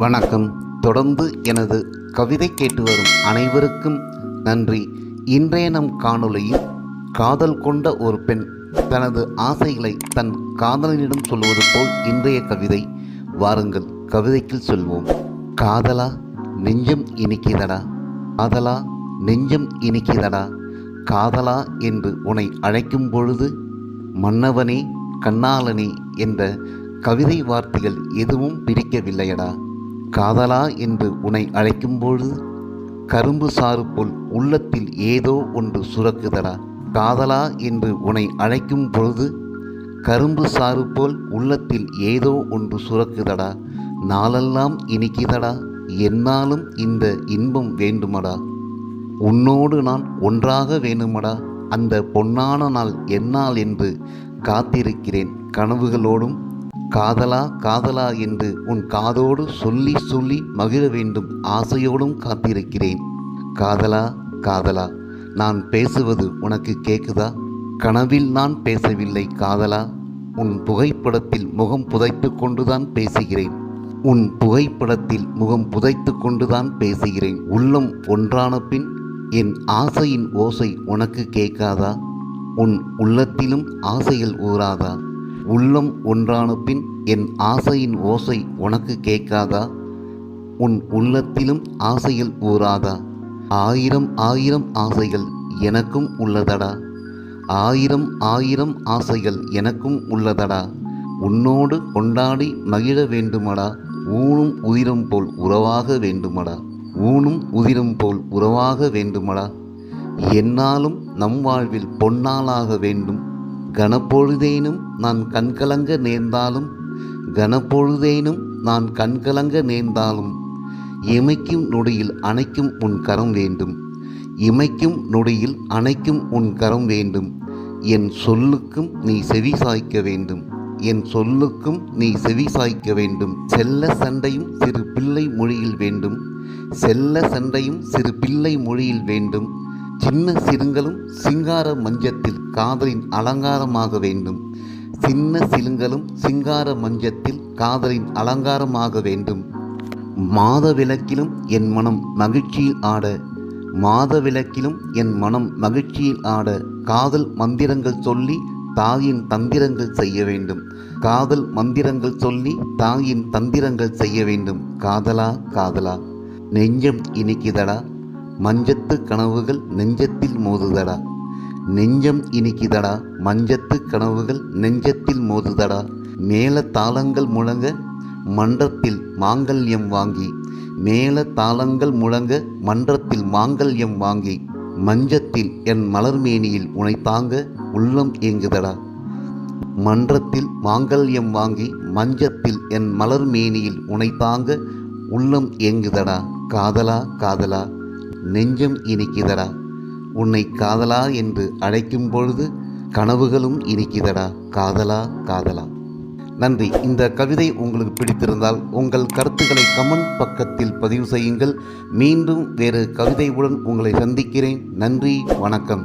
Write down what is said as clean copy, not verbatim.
வணக்கம். தொடர்ந்து எனது கவிதை கேட்டு வரும் அனைவருக்கும் நன்றி. இன்றைய நம் காணொளியில் காதல் கொண்ட ஒரு பெண் தனது ஆசைகளை தன் காதலனிடம் சொல்வது போல் இன்றைய கவிதை. வாருங்கள் கவிதைக்குள் சொல்வோம். காதலா நெஞ்சம் இனிக்குதடா, காதலா நெஞ்சம் இனிக்குதடா, காதலா என்று உன்னை அழைக்கும் பொழுது மன்னவனே கண்ணாளனே என்ற கவிதை வார்த்தைகள் எதுவும் பிரிக்கவில்லையடா. காதலா என்று உன்னை அழைக்கும்பொழுது கரும்பு சாறு போல் உள்ளத்தில் ஏதோ ஒன்று சுரக்குதடா. காதலா என்று உன்னை அழைக்கும் பொழுது கரும்பு சாறு போல் உள்ளத்தில் ஏதோ ஒன்று சுரக்குதடா. நாளெல்லாம் இனிக்குதடா, என்னாலும் இந்த இன்பம் வேண்டுமடா. உன்னோடு நான் ஒன்றாக வேணுமடா, அந்த பொன்னான நாள் என்னால் என்று காத்திருக்கிறேன் கனவுகளோடும். காதலா காதலா என்று உன் காதோடு சொல்லி சொல்லி மகிழ வேண்டும் ஆசையோடும் காத்திருக்கிறேன். காதலா காதலா, நான் பேசுவது உனக்கு கேட்குதா? கனவில் நான் பேசவில்லை காதலா, உன் புகைப்படத்தில் முகம் புதைத்து கொண்டுதான் பேசுகிறேன். உன் புகைப்படத்தில் முகம் புதைத்து கொண்டுதான் பேசுகிறேன். உள்ளம் ஒன்றான பின் என் ஆசையின் ஓசை உனக்கு கேட்காதா? உன் உள்ளத்திலும் ஆசைகள் ஊறாதா? உள்ளம் ஒன்றான பின் என் ஆசையின் ஓசை உனக்கு கேட்காதா? உன் உள்ளத்திலும் ஆசைகள் ஊறாதா? ஆயிரம் ஆயிரம் ஆசைகள் எனக்கும் உள்ளதடா, ஆயிரம் ஆயிரம் ஆசைகள் எனக்கும் உள்ளதடா. உன்னோடு கொண்டாடி மகிழ வேண்டுமடா, ஊனும் உதிரம் போல் உறவாக வேண்டுமடா, ஊனும் உதிரம் போல் உறவாக வேண்டுமடா. என்னாலும் நம் வாழ்வில் பொன்னாளாக வேண்டும். கனப்பொழுதேனும் நான் கண்கலங்க நேர்ந்தாலும், கனப்பொழுதேனும் நான் கண்கலங்க நேர்ந்தாலும், இமைக்கும் நொடியில் அணைக்கும் உன் கரம் வேண்டும், இமைக்கும் நொடியில் அணைக்கும் உன் கரம் வேண்டும். என் சொல்லுக்கும் நீ செவி சாய்க்க வேண்டும், என் சொல்லுக்கும் நீ செவி சாய்க்க வேண்டும். செல்ல சண்டையும் சிறு பிள்ளை மொழியில் வேண்டும், செல்ல சண்டையும் சிறு பிள்ளை மொழியில் வேண்டும். சின்ன சிறுங்களும் சிங்கார மஞ்சத்தில் காதலின் அலங்காரமாக வேண்டும், சின்ன சிலுங்களும் சிங்கார மஞ்சத்தில் காதலின் அலங்காரமாக வேண்டும். மாத விளக்கிலும் என் மனம் மகிழ்ச்சியில் ஆட, மாத விளக்கிலும் என் மனம் மகிழ்ச்சியில் ஆட, காதல் மந்திரங்கள் சொல்லி தாயின் தந்திரங்கள் செய்ய வேண்டும், காதல் மந்திரங்கள் சொல்லி தாயின் தந்திரங்கள் செய்ய வேண்டும். காதலா காதலா, நெஞ்சம் இனிக்குதடா, மஞ்சத்து கனவுகள் நெஞ்சத்தில் மோதுதடா, நெஞ்சம் இனிக்குதடா, மஞ்சத்து கனவுகள் நெஞ்சத்தில் மோதுதடா. மேல தாளங்கள் முழங்க மன்றத்தில் மாங்கல்யம் வாங்கி, மேல தாளங்கள் முழங்க மன்றத்தில் மாங்கல்யம் வாங்கி, மஞ்சத்தில் என் மலர்மேனியில் உனை தாங்க உள்ளம் ஏங்குதடா. மன்றத்தில் மாங்கல்யம் வாங்கி மஞ்சத்தில் என் மலர்மேனியில் உனை தாங்க உள்ளம் ஏங்குதடா. காதலா காதலா, நெஞ்சம் இனிக்குதடா, உன்னை காதலா என்று அழைக்கும் பொழுது கனவுகளும் இனிக்குதடா. காதலா காதலா. நன்றி. இந்த கவிதை உங்களுக்கு பிடித்திருந்தால் உங்கள் கருத்துக்களை கமெண்ட் பக்கத்தில் பதிவு செய்யுங்கள். மீண்டும் வேறு கவிதையுடன் உங்களை சந்திக்கிறேன். நன்றி, வணக்கம்.